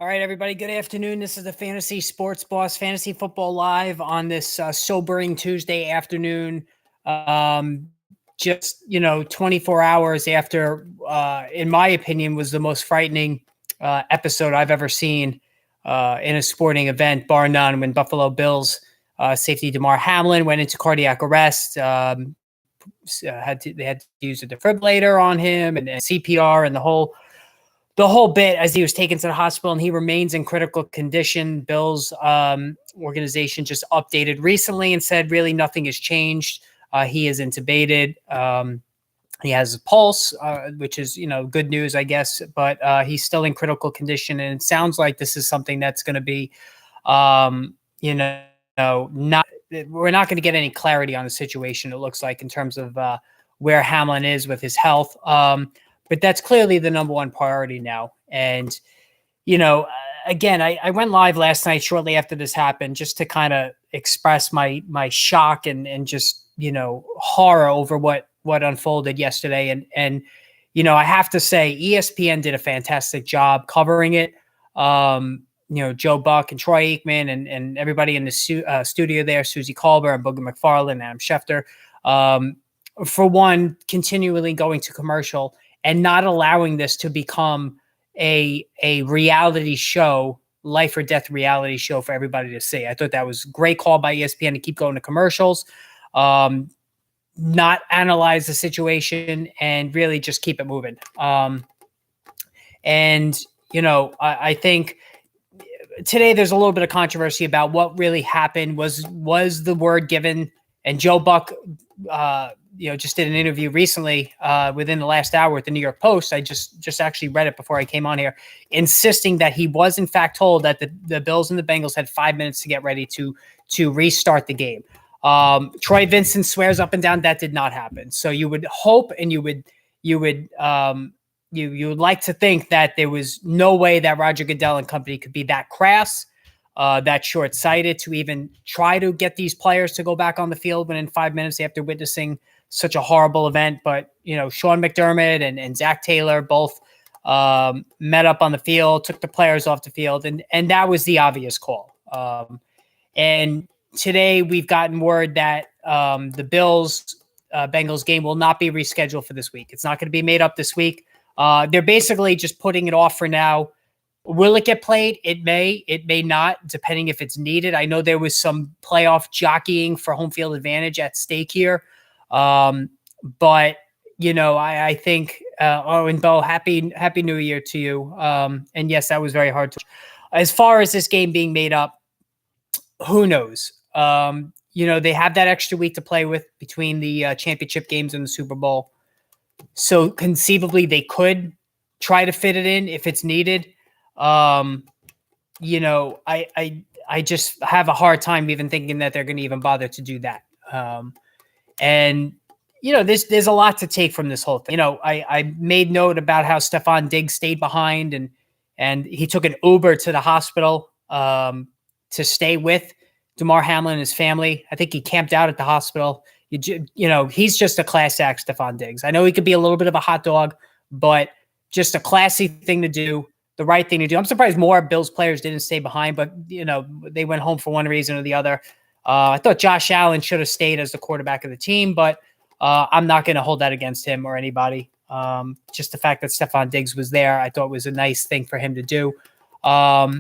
All right, everybody. Good afternoon. This is the Fantasy Sports Boss Fantasy Football Live on this sobering Tuesday afternoon. Just 24 hours after, in my opinion, was the most frightening episode I've ever seen in a sporting event, bar none. When Buffalo Bills safety Damar Hamlin went into cardiac arrest, they had to use a defibrillator on him and CPR and the whole bit as he was taken to the hospital, and he remains in critical condition. Bills organization just updated recently and said really nothing has changed. He is intubated. He has a pulse, which is, good news, I guess, but he's still in critical condition. And it sounds like this is something that's going to be, we're not going to get any clarity on the situation, it looks like, in terms of where Hamlin is with his health. But that's clearly the number one priority now. And, again, I went live last night shortly after this happened just to kind of express my shock and just, horror over what unfolded yesterday. And I have to say ESPN did a fantastic job covering it. Joe Buck and Troy Aikman and everybody in the studio there, Susie Colbert and Booger McFarland and Adam Schefter, for one, continually going to commercial and not allowing this to become a reality show, life or death reality show for everybody to see. I thought that was a great call by ESPN to keep going to commercials, not analyze the situation, and really just keep it moving. I think today there's a little bit of controversy about what really happened. Was the word given? And Joe Buck, just did an interview recently within the last hour with the New York Post. I just actually read it before I came on here, insisting that he was in fact told that the Bills and the Bengals had 5 minutes to get ready to restart the game. Troy Vincent swears up and down that did not happen. So you would hope and you would like to think that there was no way that Roger Goodell and company could be that crass, that short-sighted to even try to get these players to go back on the field within 5 minutes after witnessing such a horrible event. But, Sean McDermott and Zach Taylor both met up on the field, took the players off the field, and that was the obvious call. And today we've gotten word that the Bills-Bengals game will not be rescheduled for this week. It's not going to be made up this week. They're basically just putting it off for now. Will it get played? It may not, depending if it's needed. I know there was some playoff jockeying for home field advantage at stake here. But I think, and Bo, happy New Year to you. And yes, that was very hard to, as far as this game being made up, who knows? They have that extra week to play with between the championship games and the Super Bowl. So conceivably they could try to fit it in if it's needed. I just have a hard time even thinking that they're going to even bother to do that. There's a lot to take from this whole thing. I made note about how Stefan Diggs stayed behind and he took an Uber to the hospital to stay with Damar Hamlin and his family. I think he camped out at the hospital. He's just a class act, Stefan Diggs. I know he could be a little bit of a hot dog, but just a classy thing to do, the right thing to do. I'm surprised more Bills players didn't stay behind, but they went home for one reason or the other. I thought Josh Allen should have stayed as the quarterback of the team, but I'm not going to hold that against him or anybody. Just the fact that Stefan Diggs was there, I thought was a nice thing for him to do. As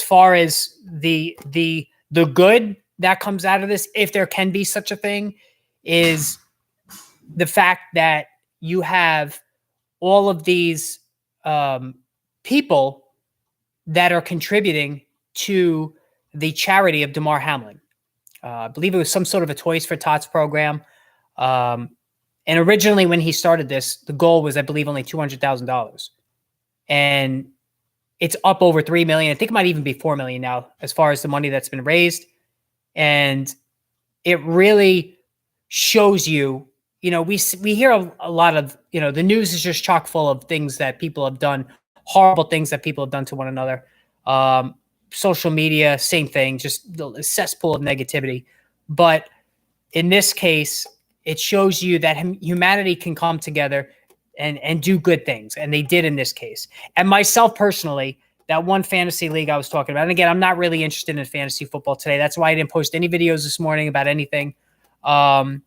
far as the good that comes out of this, if there can be such a thing, is the fact that you have all of these people that are contributing to the charity of Damar Hamlin. I believe it was some sort of a Toys for Tots program. And originally when he started this, the goal was, I believe, only $200,000. And it's up over $3 million. I think it might even be $4 million now as far as the money that's been raised. And it really shows you, we hear a lot of, the news is just chock full of things that people have done, horrible things that people have done to one another. Social media, same thing, just the cesspool of negativity. But in this case, it shows you that humanity can come together and do good things. And they did in this case. And myself personally, that one fantasy league I was talking about. And again, I'm not really interested in fantasy football today. That's why I didn't post any videos this morning about anything. But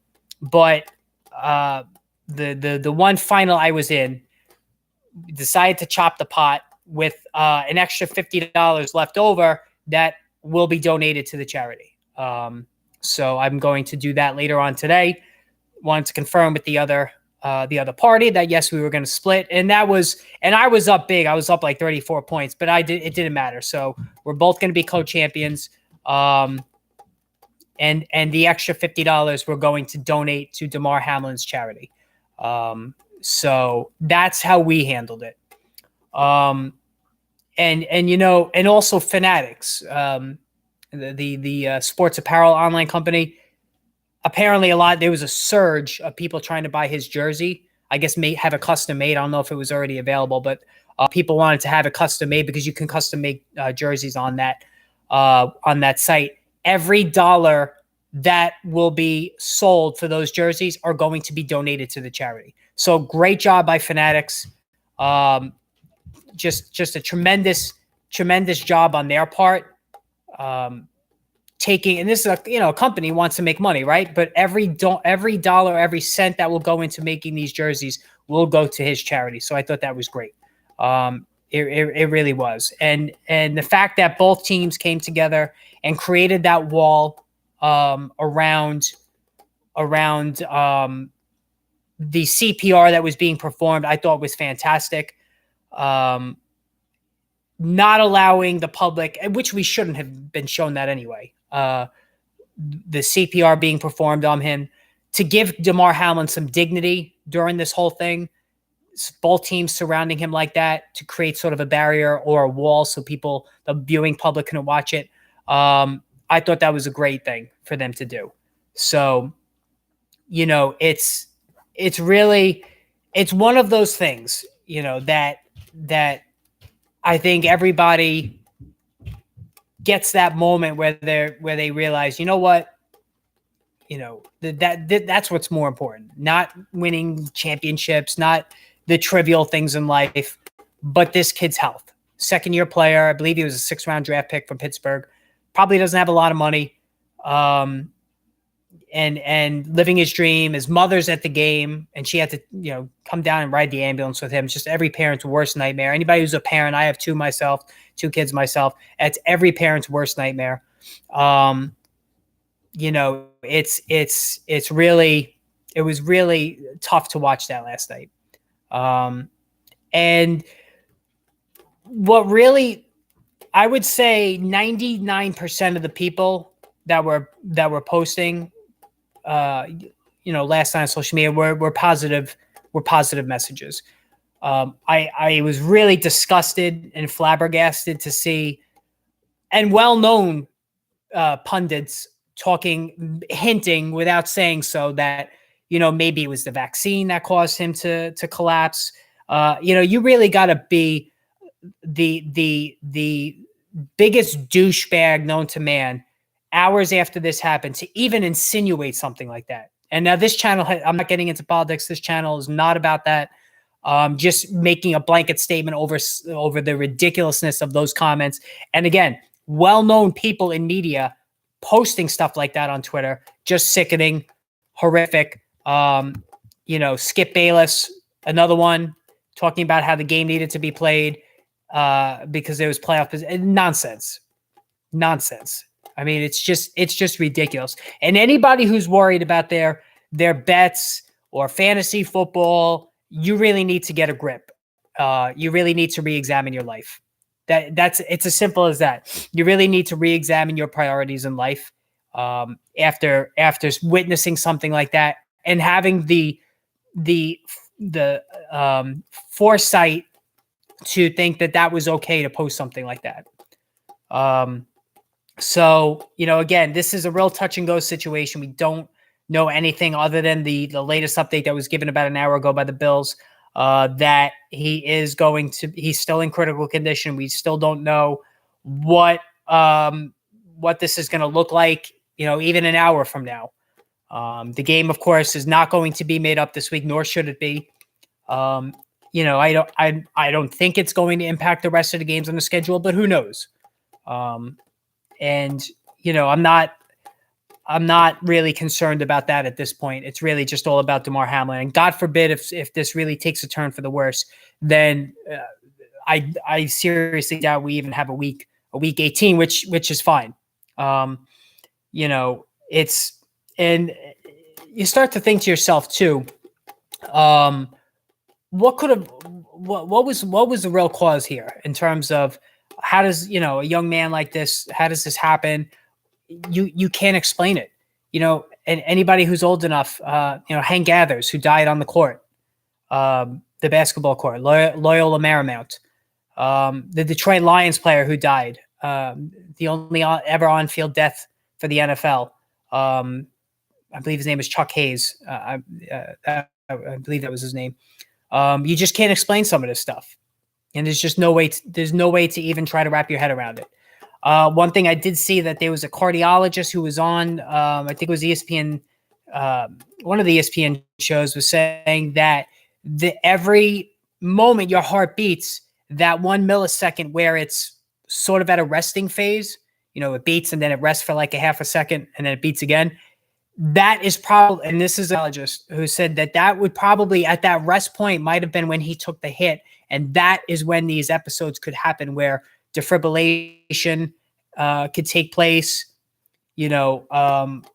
the one final I was in, decided to chop the pot with an extra $50 left over that will be donated to the charity. So I'm going to do that later on today. Wanted to confirm with the other party that yes, we were going to split, and I was up big. I was up like 34 points, but it didn't matter. So we're both going to be co-champions. And the extra $50 we're going to donate to Damar Hamlin's charity. So that's how we handled it. And also Fanatics, the sports apparel online company. Apparently there was a surge of people trying to buy his jersey. I guess may have a custom made. I don't know if it was already available, but people wanted to have it custom made because you can custom make jerseys on that site. Every dollar that will be sold for those jerseys are going to be donated to the charity. So great job by Fanatics. Just a tremendous job on their part. And this is a company wants to make money, right? But every dollar, every cent that will go into making these jerseys will go to his charity. So I thought that was great. It really was. And the fact that both teams came together and created that wall around the CPR that was being performed, I thought was fantastic. Not allowing the public, which we shouldn't have been shown that anyway, the CPR being performed on him, to give Damar Hamlin some dignity during this whole thing. Both teams surrounding him like that to create sort of a barrier or a wall so the viewing public couldn't watch it. I thought that was a great thing for them to do. So, it's one of those things, that I think everybody gets that moment where they realize, you know what, that's what's more important. Not winning championships, not the trivial things in life, but this kid's health. Second-year player, I believe he was a 6th round draft pick from Pittsburgh. Probably doesn't have a lot of money, and living his dream. His mother's at the game, and she had to, come down and ride the ambulance with him. It's just every parent's worst nightmare. Anybody who's a parent, I have two kids myself. It's every parent's worst nightmare. It was really tough to watch that last night. And what really, I would say 99% of the people that were posting, last night on social media were positive messages. I was really disgusted and flabbergasted to see, and well-known pundits hinting without saying so that, maybe it was the vaccine that caused him to collapse. You really got to be the biggest douchebag known to man hours after this happened to even insinuate something like that. And now this channel, I'm not getting into politics. This channel is not about that. Just making a blanket statement over the ridiculousness of those comments. And again, well-known people in media posting stuff like that on Twitter, just sickening, horrific. Skip Bayless, another one, talking about how the game needed to be played because there was playoff nonsense. I mean, it's just ridiculous. And anybody who's worried about their bets or fantasy football, you really need to get a grip. You really need to re-examine your life. It's as simple as that. You really need to re-examine your priorities in life after witnessing something like that and having the foresight to think that was okay to post something like that. So, again, this is a real touch and go situation. We don't know anything other than the latest update that was given about an hour ago by the Bills, that he's still in critical condition. We still don't know what this is going to look like, even an hour from now. The game, of course, is not going to be made up this week, nor should it be. Um, I don't think it's going to impact the rest of the games on the schedule, but who knows? And I'm not really concerned about that at this point. It's really just all about Damar Hamlin. And God forbid if this really takes a turn for the worse, then I seriously doubt we even have a week 18, which is fine. It's and you start to think to yourself too. What was the real cause here in terms of how does a young man like this, how does this happen? You can't explain it, and anybody who's old enough, Hank Gathers, who died on the court, the basketball court, Loyola Marymount, the Detroit Lions player who died, the only ever on-field death for the NFL. I believe his name is Chuck Hayes. I believe that was his name. You just can't explain some of this stuff, and there's just no way. There's no way to even try to wrap your head around it. One thing I did see that there was a cardiologist who was on, I think it was ESPN, one of the ESPN shows was saying that every moment your heart beats, that 1 millisecond where it's sort of at a resting phase, it beats and then it rests for like a half a second and then it beats again. That is probably, and this is a cardiologist who said that would probably at that rest point might have been when he took the hit. And that is when these episodes could happen where defibrillation could take place, and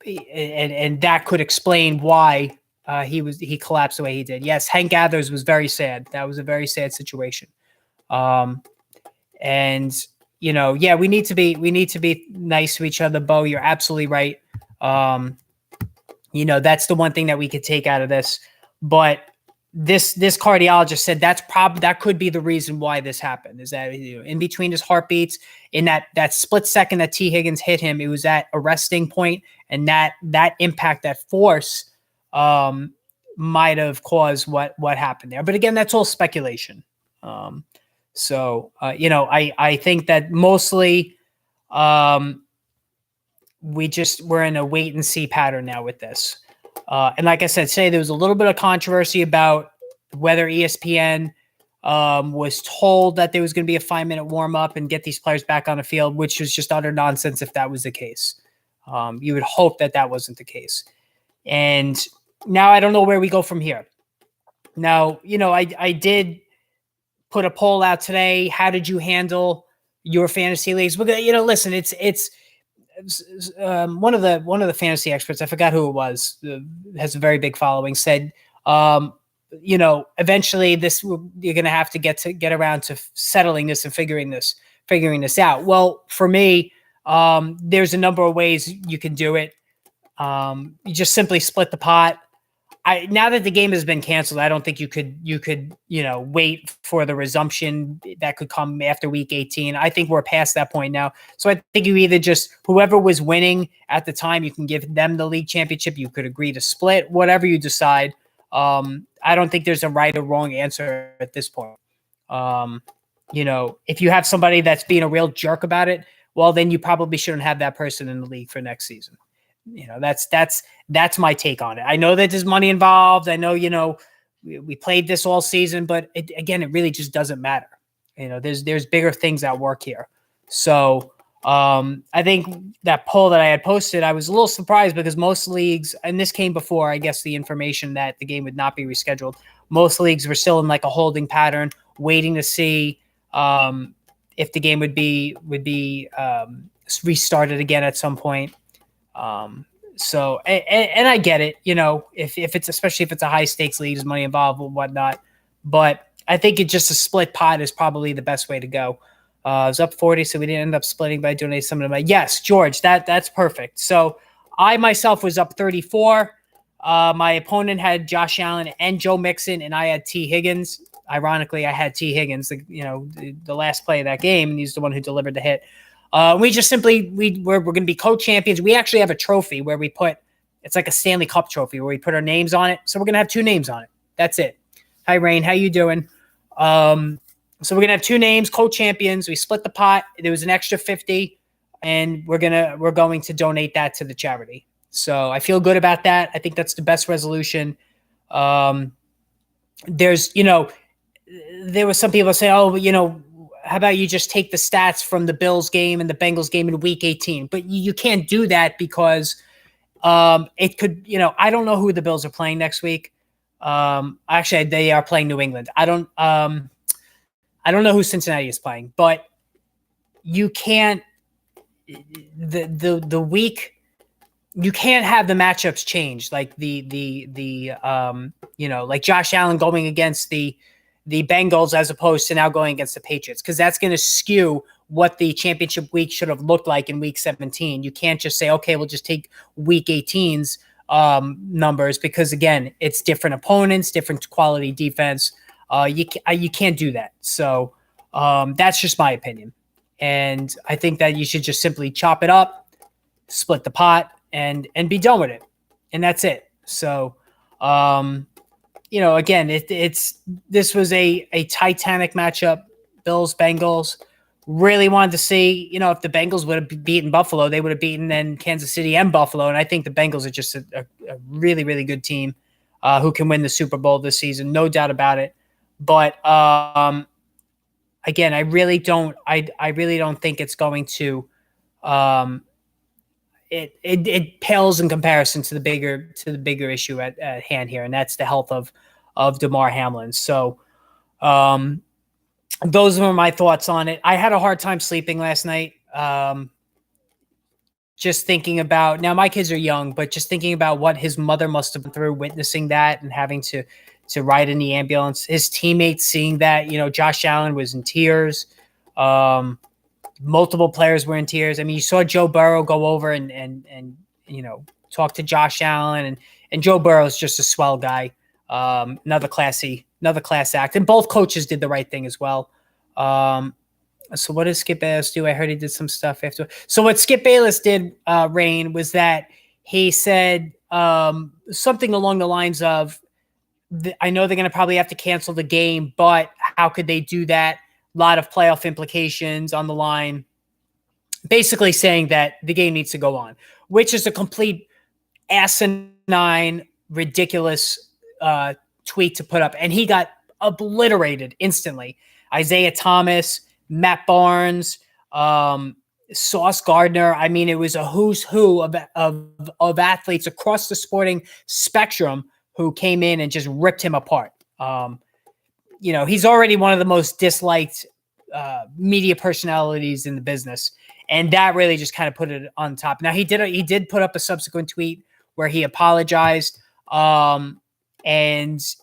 that could explain why he collapsed the way he did. Yes, Hank Gathers was very sad. That was a very sad situation. We need to be nice to each other, Bo. You're absolutely right. That's the one thing that we could take out of this. But this cardiologist said that could be the reason why this happened, is that in between his heartbeats, in that split second that T. Higgins hit him, it was at a resting point, and that impact, that force, might have caused what happened there. But again, that's all speculation. I think that mostly we're in a wait and see pattern now with this. And like I said, there was a little bit of controversy about whether ESPN was told that there was going to be a 5-minute warm up and get these players back on the field, which was just utter nonsense if that was the case. You would hope that wasn't the case. And now I don't know where we go from here. Now, I did put a poll out today. How did you handle your fantasy leagues? Listen, it's one of the fantasy experts, I forgot who it was, has a very big following, said, eventually you're going to have to get around to settling this and figuring this out. Well, for me, there's a number of ways you can do it. You just simply split the pot. Now that the game has been canceled, I don't think you could wait for the resumption that could come after week 18. I think we're past that point now. So I think you either just, whoever was winning at the time, you can give them the league championship. You could agree to split, whatever you decide. I don't think there's a right or wrong answer at this point. If you have somebody that's being a real jerk about it, well, then you probably shouldn't have that person in the league for next season. That's my take on it. I know that there's money involved. I know, we played this all season, but it really just doesn't matter. There's bigger things at work here. So I think that poll that I had posted, I was a little surprised because most leagues, and this came before, I guess, the information that the game would not be rescheduled. Most leagues were still in like a holding pattern, waiting to see if the game would be restarted again at some point. So I get it, if it's, especially if it's a high stakes league, there's money involved and whatnot, but I think it just a split pot is probably the best way to go. It was up 40, so we didn't end up splitting, but I donated some of them. Yes, George, that's perfect. So I myself was up 34. My opponent had Josh Allen and Joe Mixon, and I had T. Higgins. Ironically, I had T. Higgins, the last play of that game, and he's the one who delivered the hit. We just simply, we're going to be co-champions. We actually have a trophy where we put, it's like a Stanley Cup trophy where we put our names on it. So we're going to have 2 names on it. That's it. Hi, Rain. How you doing? So we're going to have 2 names, co-champions. We split the pot. There was an extra 50 and we're going to donate that to the charity. So I feel good about that. I think that's the best resolution. there's, there was some people say, oh, how about you just take the stats from the Bills game and the Bengals game in week 18? But you can't do that because it could, I don't know who the Bills are playing next week. Actually, they are playing New England. I don't know who Cincinnati is playing, but you can't the week you can't have the matchups change, like like Josh Allen going against the Bengals as opposed to now going against the Patriots, because that's going to skew what the championship week should have looked like in week 17. You can't just say, okay, we'll just take week 18's numbers, because again, it's different opponents, different quality defense. You can't do that. So that's just my opinion. And I think that you should just simply chop it up, split the pot, and be done with it. And that's it. So, again, this was a titanic matchup. Bills, Bengals. Really wanted to see, if the Bengals would have beaten Buffalo, they would have beaten then Kansas City and Buffalo. And I think the Bengals are just a really, really good team who can win the Super Bowl this season. No doubt about it. But again, I really don't think it's going to it pales in comparison to the bigger issue at hand here, and that's the health of Damar Hamlin. So those were my thoughts on it. I had a hard time sleeping last night. Just thinking about, now my kids are young, but just thinking about what his mother must have been through witnessing that and having to ride in the ambulance, his teammates seeing that, Josh Allen was in tears. Multiple players were in tears. I mean, you saw Joe Burrow go over and talk to Josh Allen, and Joe Burrow is just a swell guy. Another class act. And both coaches did the right thing as well. So what did Skip Bayless do? I heard he did some stuff after. So what Skip Bayless did, Rain, was that he said something along the lines of, I know they're going to probably have to cancel the game, but how could they do that? A lot of playoff implications on the line. Basically saying that the game needs to go on, which is a complete asinine, ridiculous tweet to put up. And he got obliterated instantly. Isaiah Thomas, Matt Barnes, Sauce Gardner. I mean, it was a who's who of athletes across the sporting spectrum who came in and just ripped him apart. He's already one of the most disliked media personalities in the business, and that really just kind of put it on top. Now he did put up a subsequent tweet where he apologized, and it's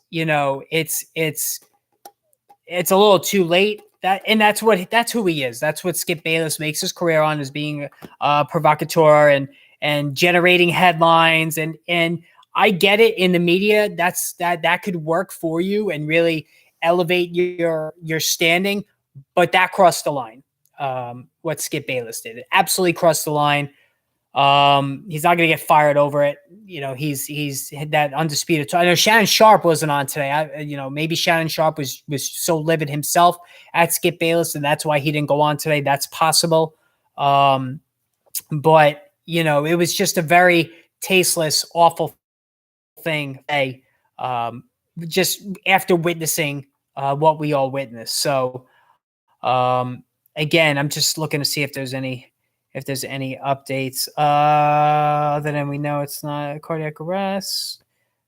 a little too late. That's who he is. That's what Skip Bayless makes his career on, is being a provocateur and generating headlines. And I get it, in the media, that could work for you and really elevate your standing, but that crossed the line. What Skip Bayless did, it absolutely crossed the line. He's not going to get fired over it. He's that undisputed. I know Shannon Sharp wasn't on today. Maybe Shannon Sharp was so livid himself at Skip Bayless, and that's why he didn't go on today. That's possible. But it was just a very tasteless, awful thing. Just after witnessing what we all witnessed. So again, I'm just looking to see if there's any updates. Other than we know it's not a cardiac arrest.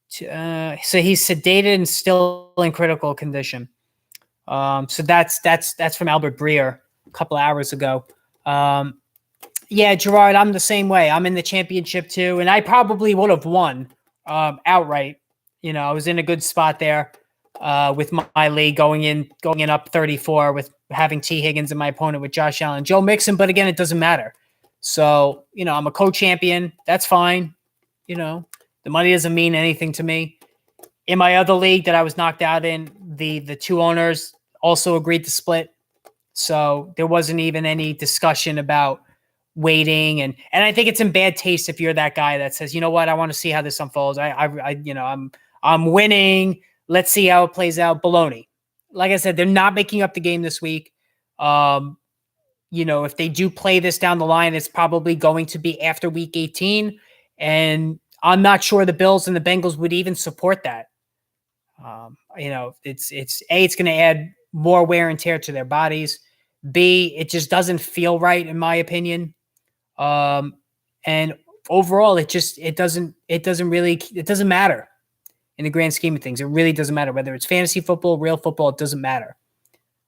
So he's sedated and still in critical condition. So that's from Albert Breer a couple hours ago. Yeah, Gerard, I'm the same way. I'm in the championship too, and I probably would have won outright. I was in a good spot there with my league going in up 34 with having T. Higgins and my opponent with Josh Allen, Joe Mixon. But again, it doesn't matter. So, I'm a co-champion. That's fine. The money doesn't mean anything to me. In my other league that I was knocked out in, the two owners also agreed to split. So there wasn't even any discussion about waiting. And I think it's in bad taste if you're that guy that says, you know what, I want to see how this unfolds. I'm winning. Let's see how it plays out. Baloney. Like I said, they're not making up the game this week. If they do play this down the line, it's probably going to be after week 18. And I'm not sure the Bills and the Bengals would even support that. it's A, it's going to add more wear and tear to their bodies. B, it just doesn't feel right in my opinion. And overall, it doesn't matter in the grand scheme of things. It really doesn't matter whether it's fantasy football, real football. It doesn't matter.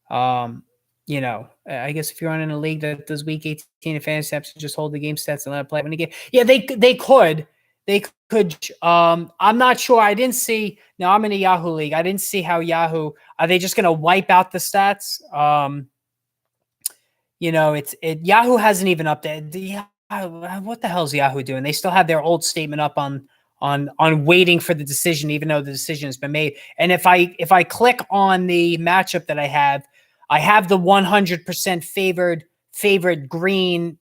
I guess if you're on in a league that does week 18 of fantasy apps, just hold the game stats and let it play when the game. Yeah, they could. They could. I'm not sure. I didn't see. Now I'm in a Yahoo league. I didn't see how Yahoo. Are they just going to wipe out the stats? Yahoo hasn't even updated. What the hell is Yahoo doing? They still have their old statement up on waiting for the decision, even though the decision has been made. And if I click on the matchup that I have the 100% favored green,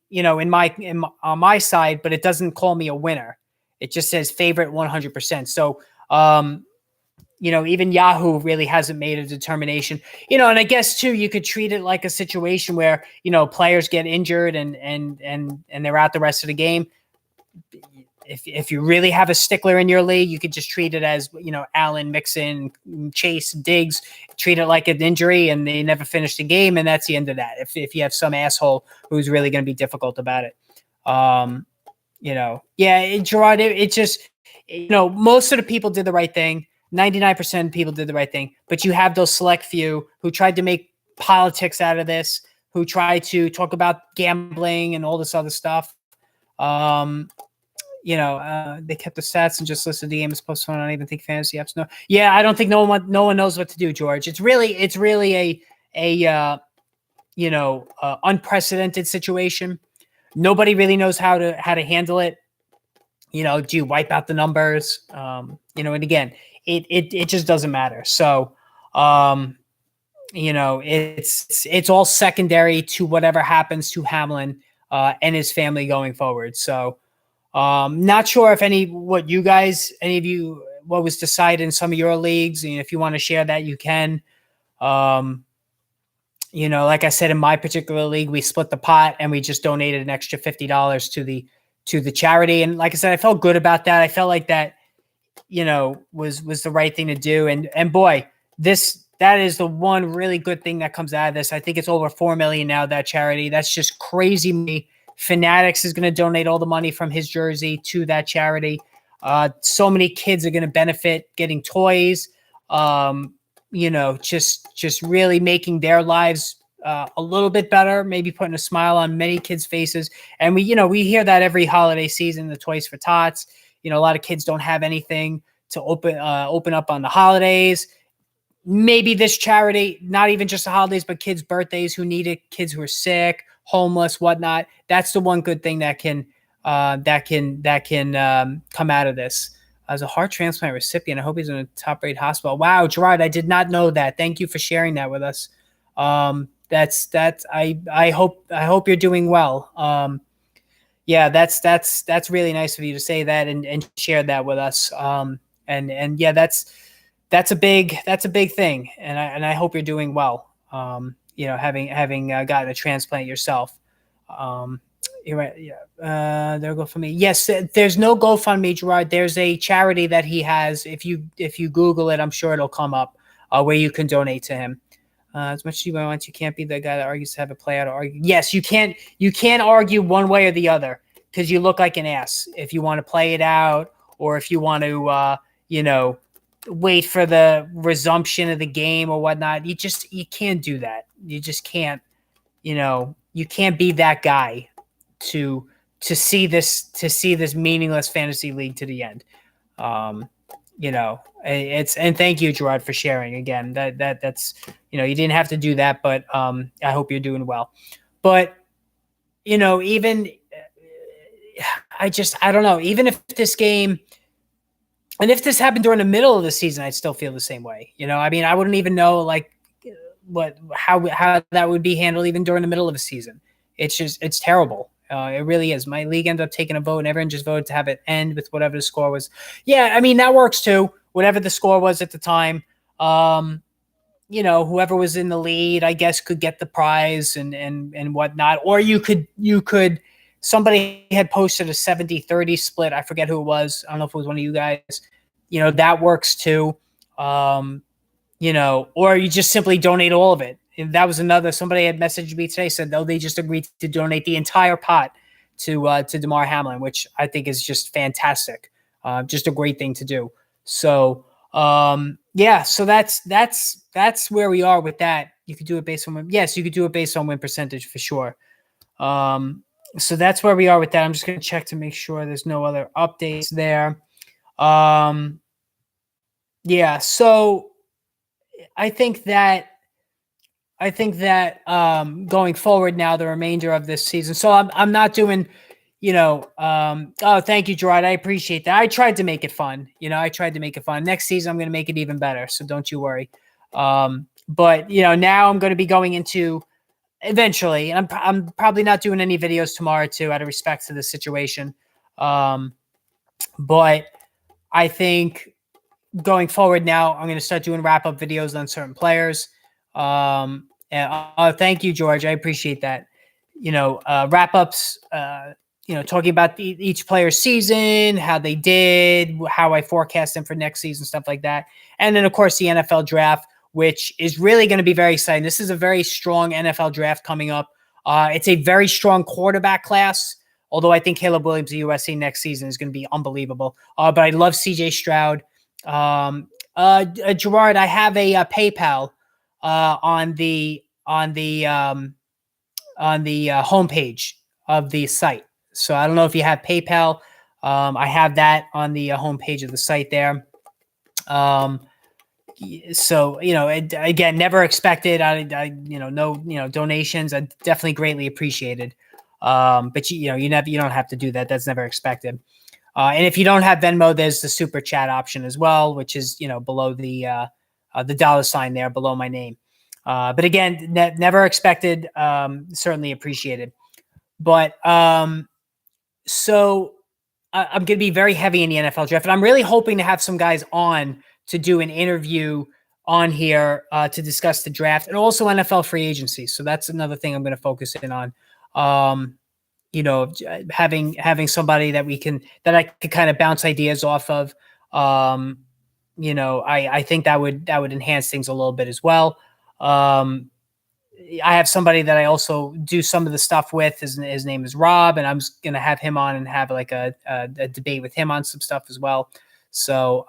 on my side, but it doesn't call me a winner. It just says favorite 100%. So, even Yahoo really hasn't made a determination, and I guess too, you could treat it like a situation where, players get injured and they're out the rest of the game. If you really have a stickler in your league, you could just treat it as, Allen, Mixon, Chase, Diggs, treat it like an injury and they never finish the game. And that's the end of that. If you have some asshole who's really going to be difficult about it. Gerard, it just, most of the people did the right thing. 99% of people did the right thing, but you have those select few who tried to make politics out of this, who tried to talk about gambling and all this other stuff. They kept the stats and just listed the game as postponed. I don't even think fantasy apps know. Yeah, I don't think no one knows what to do, George. It's really a unprecedented situation. Nobody really knows how to handle it. Do you wipe out the numbers? And again, it just doesn't matter. So, it's all secondary to whatever happens to Hamlin and his family going forward. So, not sure if any of you, what was decided in some of your leagues, and if you want to share that, you can. Like I said, in my particular league, we split the pot and we just donated an extra $50 to the charity. And like I said, I felt good about that. I felt like that, was the right thing to do. And boy, that is the one really good thing that comes out of this. I think it's over 4 million now, that charity. That's just crazy. Fanatics is going to donate all the money from his jersey to that charity. So many kids are going to benefit getting toys, just really making their lives a little bit better, maybe putting a smile on many kids' faces. And we hear that every holiday season, the Toys for Tots. A lot of kids don't have anything to open up on the holidays. Maybe this charity, not even just the holidays, but kids' birthdays who need it, kids who are sick, homeless, whatnot. That's the one good thing that can come out of this. As a heart transplant recipient, I hope he's in a top-rate hospital. Wow, Gerard, I did not know that. Thank you for sharing that with us. I hope you're doing well. That's really nice of you to say that and share that with us. That's a big thing. And I hope you're doing well. Having gotten a transplant yourself. You're right. Yeah. There'll GoFundMe. Yes, there's no GoFundMe, Gerard. There's a charity that he has. If you Google it, I'm sure it'll come up where you can donate to him. As much as you want, you can't be the guy that argues to have a play out or argue. Yes, you can't argue one way or the other because you look like an ass if you want to play it out or if you want to, wait for the resumption of the game or whatnot. You can't do that. You just can't, you can't be that guy to see this meaningless fantasy league to the end. And thank you, Gerard, for sharing again. That's you didn't have to do that, but I hope you're doing well. But even I don't know. Even if this game, and if this happened during the middle of the season, I'd still feel the same way. I wouldn't even know how that would be handled even during the middle of the season. It's terrible. It really is. My league ended up taking a vote, and everyone just voted to have it end with whatever the score was. Yeah, that works too. Whatever the score was at the time, whoever was in the lead, I guess, could get the prize and whatnot. Or you could. Somebody had posted a 70-30 split. I forget who it was. I don't know if it was one of you guys. That works too. or you just simply donate all of it. And that was somebody had messaged me today, said, no, they just agreed to donate the entire pot to Damar Hamlin, which I think is just fantastic. Just a great thing to do. So, so that's where we are with that. You could do it based on you could do it based on win percentage for sure. So that's where we are with that. I'm just going to check to make sure there's no other updates there. So I think that going forward now, the remainder of this season. So I'm not doing, thank you, Gerard. I appreciate that. I tried to make it fun. Next season, I'm going to make it even better. So don't you worry. But now I'm going to be going into eventually, and I'm probably not doing any videos tomorrow too, out of respect to the situation. But I think going forward now, I'm going to start doing wrap-up videos on certain players. And thank you, George. I appreciate that. Wrap-ups, talking about each player's season, how they did, how I forecast them for next season, stuff like that. And then, of course, the NFL draft, which is really going to be very exciting. This is a very strong NFL draft coming up. It's a very strong quarterback class, although I think Caleb Williams of USC next season is going to be unbelievable. But I love C.J. Stroud. Gerard, I have a PayPal on the homepage of the site. So I don't know if you have PayPal. I have that on the homepage of the site there. So again, never expected. No donations. I definitely greatly appreciated. But you don't have to do that. That's never expected. And if you don't have Venmo, there's the super chat option as well, which is below the $sign there below my name. But again, never expected. Certainly appreciated. But so I'm going to be very heavy in the NFL draft, and I'm really hoping to have some guys on to do an interview on here to discuss the draft and also NFL free agency. So that's another thing I'm going to focus in on. Having somebody that I could kind of bounce ideas off of. I think that would enhance things a little bit as well. I have somebody that I also do some of the stuff with. His name is Rob, and I'm going to have him on and have like a debate with him on some stuff as well. So,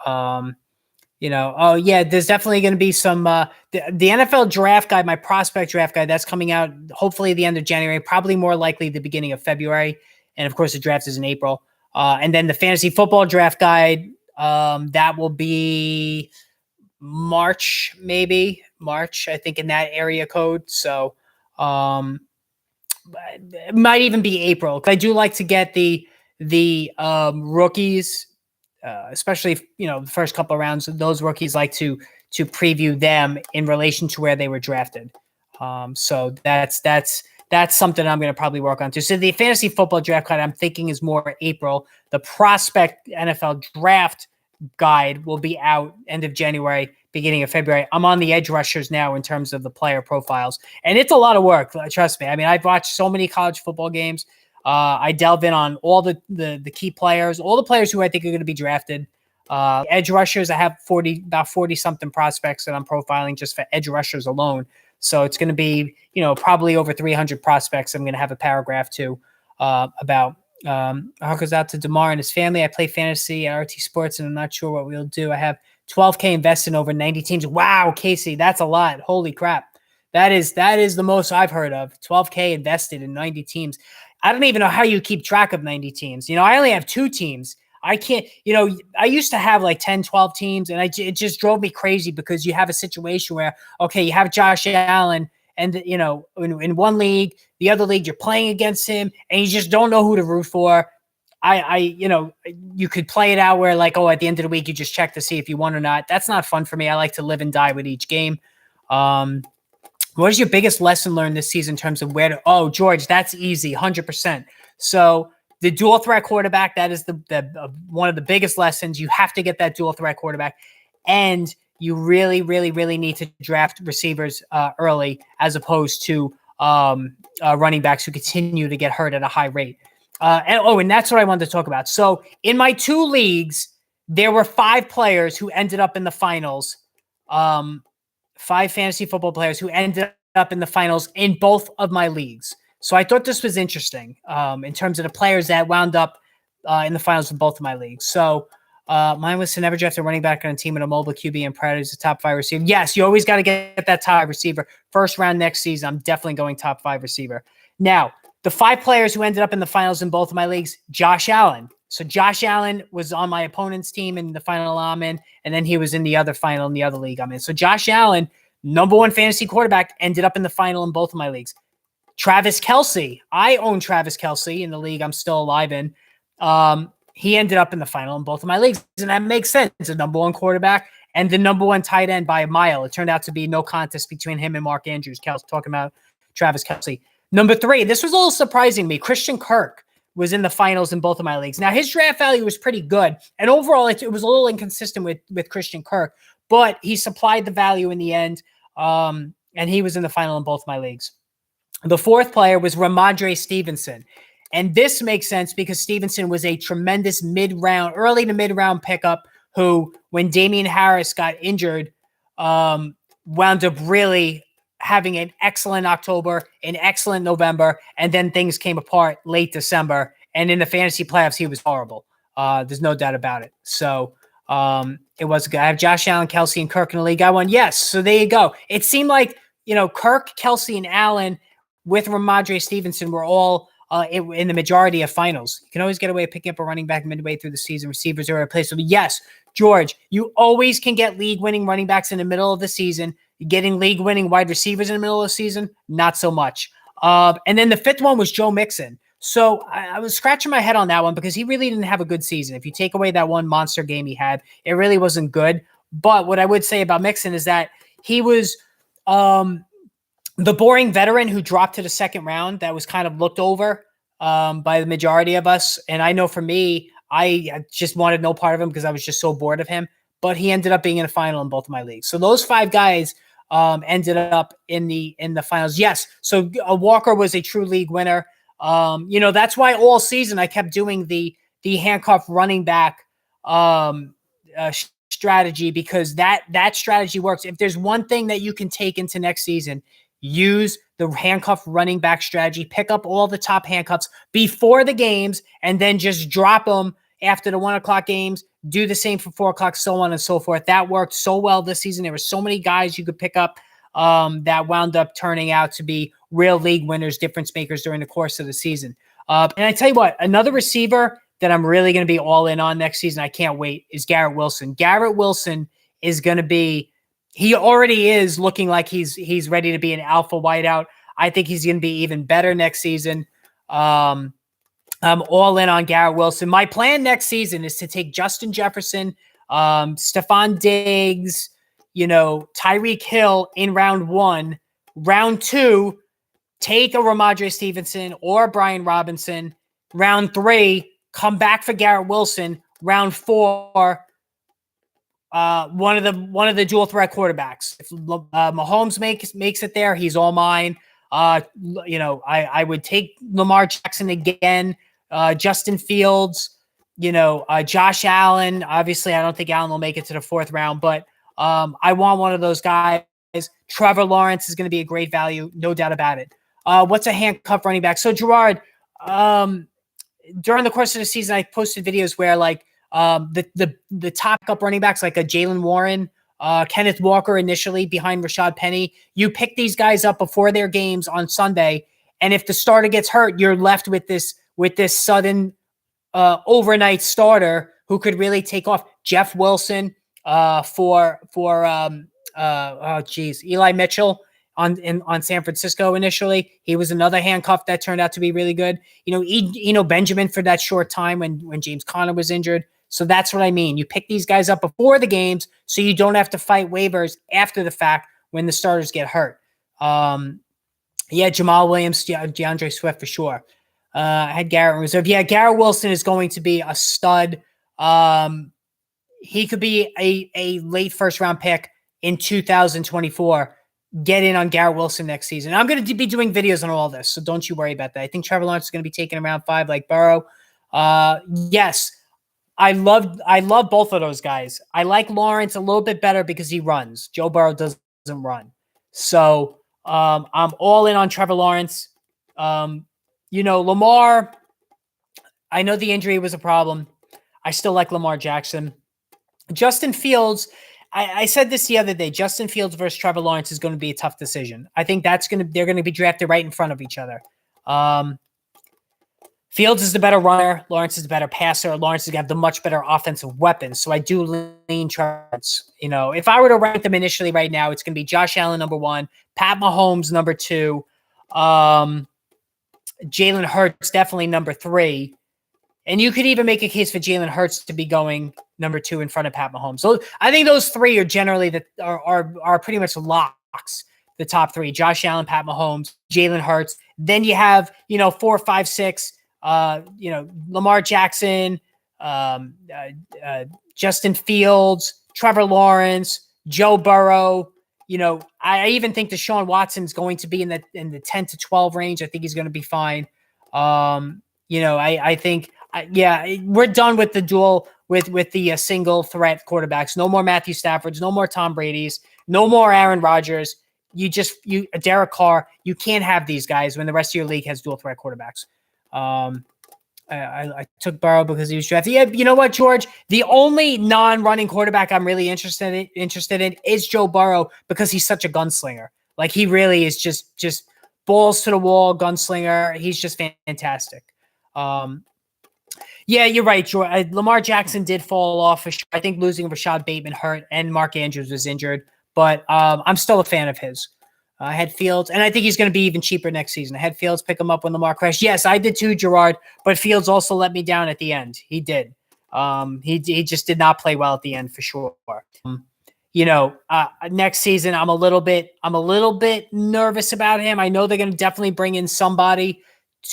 there's definitely going to be some, the NFL draft guide, my prospect draft guide, that's coming out hopefully the end of January, probably more likely the beginning of February. And of course the draft is in April. And then the fantasy football draft guide, that will be March, I think, in that area code. So, it might even be April. I do like to get the rookies, especially the first couple of rounds. Those rookies, like to preview them in relation to where they were drafted. So that's something I'm going to probably work on too. So the fantasy football draft guide, I'm thinking, is more April. The prospect NFL draft guide will be out end of January, beginning of February. I'm on the edge rushers now in terms of the player profiles, and it's a lot of work. Trust me. I mean, I've watched so many college football games. I delve in on all the key players, all the players who I think are going to be drafted. Edge rushers, I have about 40 something prospects that I'm profiling just for edge rushers alone. So it's going to be, probably over 300 prospects. I'm going to have a paragraph too about. How goes out to Damar and his family. I play fantasy at RT Sports, and I'm not sure what we'll do. I have $12K invested in over 90 teams. Wow, Casey, that's a lot. Holy crap. That is the most I've heard of. $12K invested in 90 teams. I don't even know how you keep track of 90 teams. I only have 2 teams. I can't, I used to have like 10, 12 teams, and it just drove me crazy because you have a situation where, okay, you have Josh Allen, and in one league, the other league, you're playing against him, and you just don't know who to root for. You could play it out where like, at the end of the week, you just check to see if you won or not. That's not fun for me. I like to live and die with each game. What is your biggest lesson learned this season in terms of where to? Oh, George, that's easy, 100%. So the dual threat quarterback, that is the one of the biggest lessons. You have to get that dual threat quarterback, and you really, really, really need to draft receivers early as opposed to running backs who continue to get hurt at a high rate. And that's what I wanted to talk about. So in my 2 leagues, there were 5 players who ended up in the finals fantasy football players who ended up in the finals in both of my leagues. So I thought this was interesting in terms of the players that wound up in the finals in both of my leagues. So mine was to never draft a running back on a team with a mobile QB and prior as a top 5 receiver. Yes, you always got to get that top receiver. First round next season, I'm definitely going top 5 receiver. Now, the 5 players who ended up in the finals in both of my leagues, Josh Allen. So Josh Allen was on my opponent's team in the final I'm in, and then he was in the other final in the other league I'm in. So Josh Allen, number 1 fantasy quarterback, ended up in the final in both of my leagues. Travis Kelce. I own Travis Kelce in the league I'm still alive in. He ended up in the final in both of my leagues, and that makes sense. The number 1 quarterback and the number 1 tight end by a mile. It turned out to be no contest between him and Mark Andrews. Talking about Travis Kelce. Number 3, this was a little surprising to me. Christian Kirk was in the finals in both of my leagues. Now, his draft value was pretty good, and overall, it was a little inconsistent with Christian Kirk, but he supplied the value in the end, and he was in the final in both my leagues. The 4th player was Ramondre Stevenson. And this makes sense because Stevenson was a tremendous early to mid-round pickup who, when Damian Harris got injured, wound up really having an excellent October, an excellent November, and then things came apart late December. And in the fantasy playoffs, he was horrible. There's no doubt about it. So it was good. I have Josh Allen, Kelce, and Kirk in the league. I won. Yes. So there you go. It seemed like, Kirk, Kelce, and Allen with Ramondre Stevenson were all in the majority of finals. You can always get away with picking up a running back midway through the season. Receivers are replaceable. Yes, George, you always can get league-winning running backs in the middle of the season. Getting league-winning wide receivers in the middle of the season, not so much. And then the 5th one was Joe Mixon. So I was scratching my head on that one because he really didn't have a good season. If you take away that one monster game he had, it really wasn't good. But what I would say about Mixon is that he was the boring veteran who dropped to the 2nd round that was kind of looked over by the majority of us. And I know for me, I just wanted no part of him because I was just so bored of him. But he ended up being in the final in both of my leagues. So those 5 guys ended up in the finals. Yes. So Walker was a true league winner. That's why all season I kept doing the handcuff running back strategy, because that strategy works. If there's one thing that you can take into next season, use the handcuff running back strategy, pick up all the top handcuffs before the games, and then just drop them after the 1:00 games, do the same for 4:00, so on and so forth. That worked so well this season. There were so many guys you could pick up that wound up turning out to be real league winners, difference makers during the course of the season. And I tell you what, another receiver that I'm really going to be all in on next season, I can't wait, is Garrett Wilson. Garrett Wilson is going to be, he already is looking like he's ready to be an alpha wideout. I think he's going to be even better next season. I'm all in on Garrett Wilson. My plan next season is to take Justin Jefferson, Stefan Diggs, Tyreek Hill in round 1. Round 2, take a Ramondre Stevenson or Brian Robinson. Round 3, come back for Garrett Wilson. Round 4, one of the dual threat quarterbacks. If Mahomes makes it there, he's all mine. I would take Lamar Jackson again. Justin Fields, Josh Allen. Obviously, I don't think Allen will make it to the 4th round, but I want one of those guys. Trevor Lawrence is going to be a great value, no doubt about it. What's a handcuff running back? So Gerard, during the course of the season, I posted videos where the top up running backs like a Jalen Warren, Kenneth Walker initially behind Rashad Penny. You pick these guys up before their games on Sunday, and if the starter gets hurt, you're left with this sudden overnight starter who could really take off. Jeff Wilson for Eli Mitchell on San Francisco initially. He was another handcuff that turned out to be really good. Benjamin for that short time when James Conner was injured. So that's what I mean. You pick these guys up before the games so you don't have to fight waivers after the fact when the starters get hurt. Jamal Williams, DeAndre Swift for sure. I had Garrett in reserve. Yeah, Garrett Wilson is going to be a stud. He could be a late 1st round pick in 2024. Get in on Garrett Wilson next season. I'm going to be doing videos on all this, so don't you worry about that. I think Trevor Lawrence is going to be taken around 5 like Burrow. Yes, I love both of those guys. I like Lawrence a little bit better because he runs. Joe Burrow does run. So I'm all in on Trevor Lawrence. Lamar, I know the injury was a problem. I still like Lamar Jackson. Justin Fields, I said this the other day. Justin Fields versus Trevor Lawrence is going to be a tough decision. I think they're going to be drafted right in front of each other. Fields is the better runner. Lawrence is the better passer. Lawrence is going to have the much better offensive weapons. So I do lean Trevor. If I were to rank them initially right now, it's going to be Josh Allen number 1, Pat Mahomes number 2, Jalen Hurts definitely number 3. And you could even make a case for Jalen Hurts to be going number 2 in front of Pat Mahomes. So I think those 3 are generally are pretty much locks. The top 3: Josh Allen, Pat Mahomes, Jalen Hurts. Then you have 4, 5, 6. Lamar Jackson, Justin Fields, Trevor Lawrence, Joe Burrow. I even think Deshaun Watson's going to be in the 10 to 12 range. I think he's going to be fine. I think. We're done with the duel with the single threat quarterbacks. No more Matthew Staffords, no more Tom Brady's, no more Aaron Rodgers. Derek Carr. You can't have these guys when the rest of your league has dual threat quarterbacks. I took Burrow because he was drafted. Yeah, you know what, George? The only non-running quarterback I'm really interested in is Joe Burrow because he's such a gunslinger. Like he really is just balls to the wall gunslinger. He's just fantastic. Yeah, you're right, George. Lamar Jackson did fall off. I think losing Rashad Bateman hurt, and Mark Andrews was injured. But I'm still a fan of his. I had Fields, and I think he's going to be even cheaper next season. I had Fields pick him up when Lamar crashed. Yes, I did too, Gerard. But Fields also let me down at the end. He did. He just did not play well at the end for sure. Next season, I'm a little bit nervous about him. I know they're going to definitely bring in somebody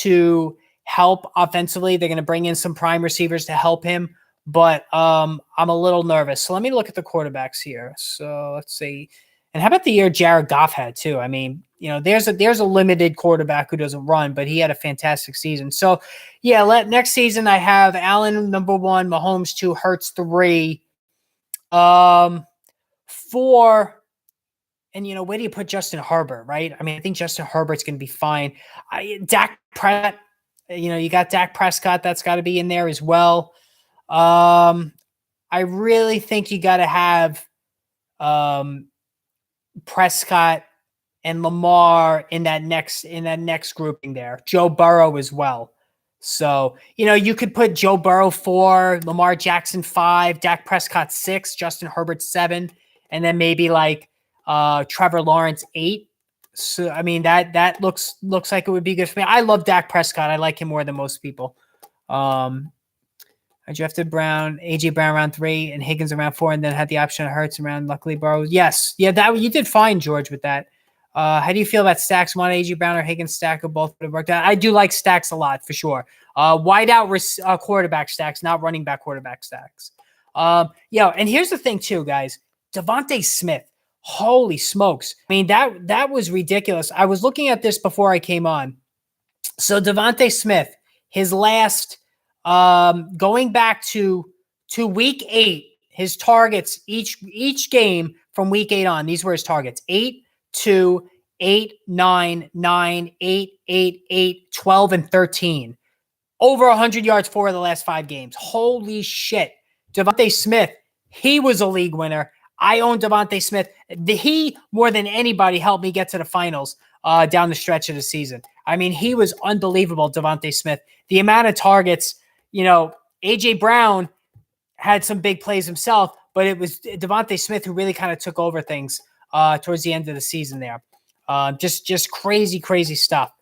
to help offensively. They're going to bring in some prime receivers to help him, but I'm a little nervous. So let me look at the quarterbacks here. So let's see. And how about the year Jared Goff had too? I mean, there's a limited quarterback who doesn't run, but he had a fantastic season. So yeah, next season I have Allen number 1, Mahomes 2, Hurts 3, 4. And where do you put Justin Herbert, right? I mean, I think Justin Herbert's going to be fine. Dak Prescott. You got Dak Prescott. That's got to be in there as well. I really think you got to have Prescott and Lamar in that next grouping there. Joe Burrow as well. So, you could put Joe Burrow 4, Lamar Jackson 5, Dak Prescott 6, Justin Herbert 7, and then maybe like Trevor Lawrence 8. So, I mean, that looks like it would be good for me. I love Dak Prescott. I like him more than most people. I drafted AJ Brown around 3 and Higgins around 4, and then had the option of Hurts around, luckily, Burrow. Yes. Yeah, that you did fine, George, with that. How do you feel about stacks? Want AJ Brown or Higgins stack, or both would have worked out? I do like stacks a lot, for sure. Wide out quarterback stacks, not running back quarterback stacks. And here's the thing, too, guys. Devontae Smith. Holy smokes. I mean, that was ridiculous. I was looking at this before I came on. So Devontae Smith, his last, going back to week 8, his targets each game from week 8 on, these were his targets: 8, 2, 8, 9, 9, 8, 8, 8, 12, and 13. Over 100 yards 4 of the last 5 games. Holy shit. Devontae Smith, he was a league winner. I own Devontae Smith. He, more than anybody, helped me get to the finals down the stretch of the season. I mean, he was unbelievable, Devontae Smith. The amount of targets, A.J. Brown had some big plays himself, but it was Devontae Smith who really kind of took over things towards the end of the season there. Just crazy, crazy stuff.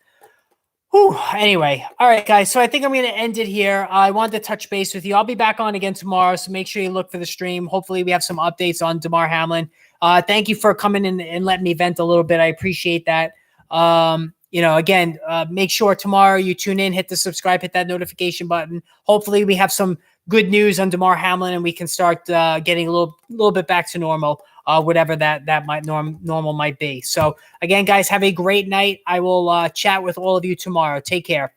Whew. Anyway, all right, guys. So I think I'm going to end it here. I wanted to touch base with you. I'll be back on again tomorrow, so make sure you look for the stream. Hopefully, we have some updates on Damar Hamlin. Thank you for coming in and letting me vent a little bit. I appreciate that. Again, make sure tomorrow you tune in, hit the subscribe, hit that notification button. Hopefully, we have some good news on Damar Hamlin, and we can start getting a little bit back to normal. Whatever that might normal might be. So again, guys, have a great night. I will chat with all of you tomorrow. Take care.